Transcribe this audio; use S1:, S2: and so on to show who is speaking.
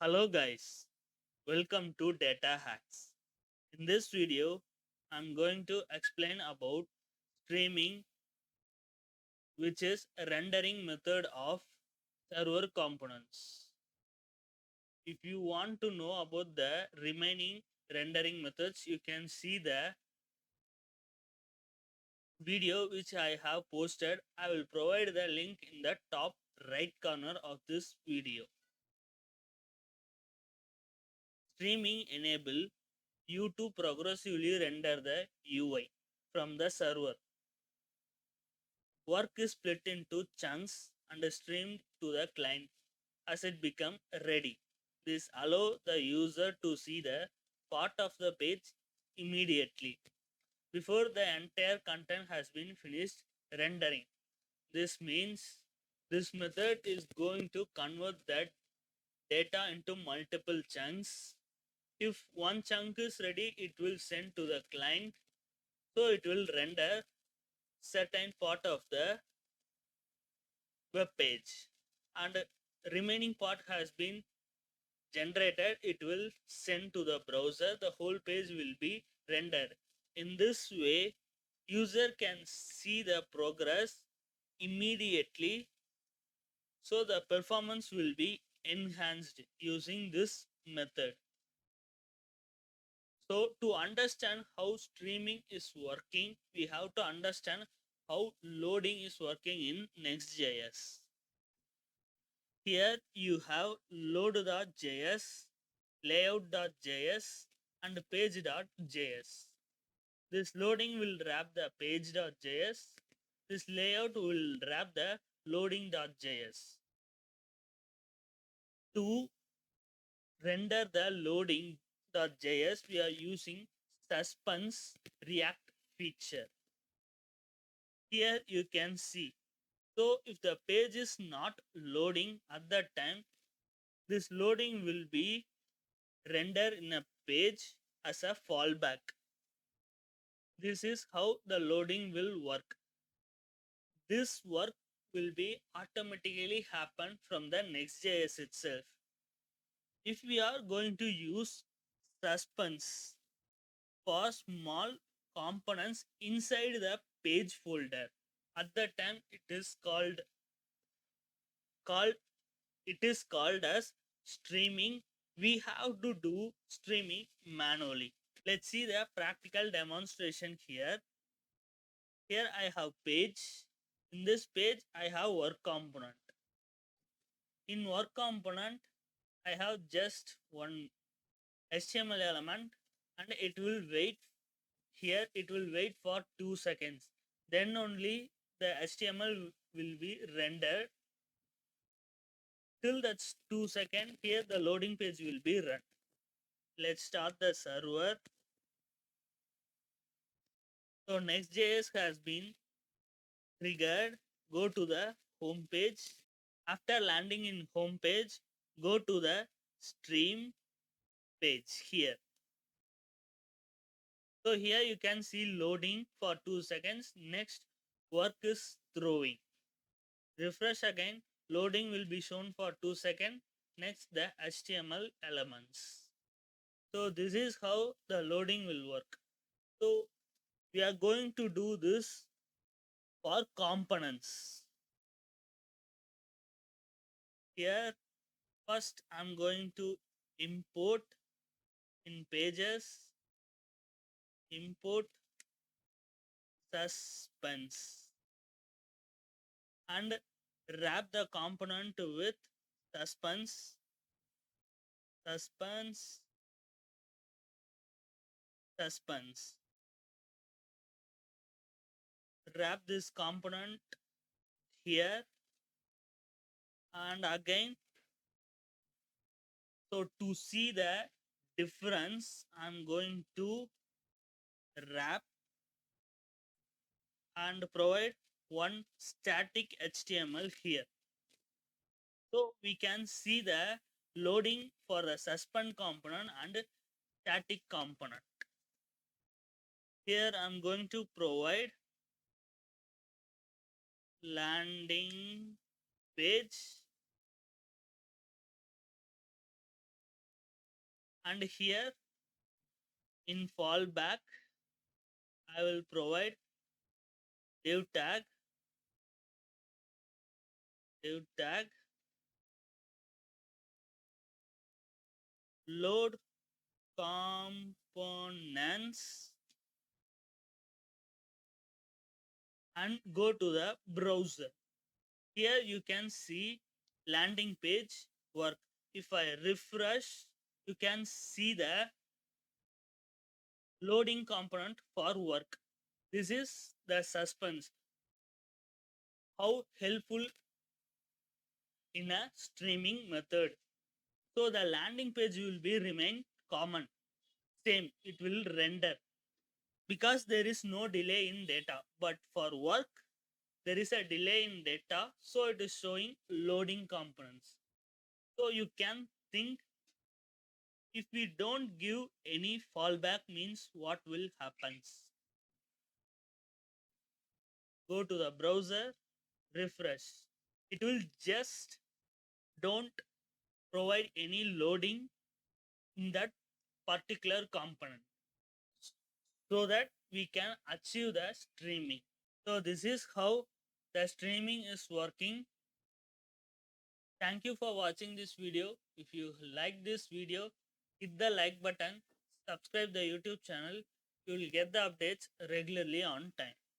S1: Hello guys, welcome to Data Hacks. In this video, I'm going to explain about streaming, which is a rendering method of server components. If you want to know about the remaining rendering methods, you can see the video which I have posted. I will provide the link in the top right corner of this video. Streaming enable you to progressively render the UI from the server. Work is split into chunks and streamed to the client as it becomes ready. This allows the user to see the part of the page immediately before the entire content has been finished rendering. This means this method is going to convert that data into multiple chunks. If one chunk is ready, it will send to the client, so it will render certain part of the web page, and remaining part has been generated. It will send to the browser. The whole page will be rendered. In this way, user can see the progress immediately, so the performance will be enhanced using this method. So to understand how streaming is working, we have to understand how loading is working in Next.Js. Here you have load.js, layout.js, and page.js. This loading will wrap the page.js. This layout will wrap the loading.js. To render the loading.js, we are using suspense React feature. Here you can see. So if the page is not loading at that time, this loading will be rendered in a page as a fallback. This is how the loading will work. This work will be automatically happen from the Next.js itself. If we are going to use suspense for small components inside the page folder, at that time called it is called as streaming. We have to do streaming manually. Let's see the practical demonstration here. Here I have page. In this page I have work component. In work component I have just one HTML element, and it will wait. Here it will wait for 2 seconds. Then only the HTML will be rendered. Till that's 2 seconds, here the loading page will be run. Let's start the server. So Next.js has been triggered. Go to the home page. After landing in home page, go to the stream page here. So here you can see loading for 2 seconds. Next, work is throwing. Refresh again. Loading will be shown for 2 seconds. Next, the HTML elements. So this is how the loading will work. So we are going to do this for components. Here, first I'm going to import in pages, import suspense, and wrap the component with suspense, suspense, suspense. Wrap this component here, and again. So to see the difference, I'm going to wrap and provide one static HTML here. So we can see the loading for the suspend component and static component. Here I'm going to provide landing page, And here in fallback, I will provide div tag, div tag, load components, and go to the browser. Here you can see landing page work. If I refresh, you can see the loading component for work. This is the suspense. How helpful in a streaming method. So the landing page will be remain common. Same, it will render because there is no delay in data. But for work, there is a delay in data, so it is showing loading components. So you can think, if we don't give any fallback means what will happens. Go to the browser, refresh. It will just don't provide any loading in that particular component, so that we can achieve the streaming. So this is how the streaming is working. Thank you for watching this video. If you like this video, hit the like button, subscribe the YouTube channel. You will get the updates regularly on time.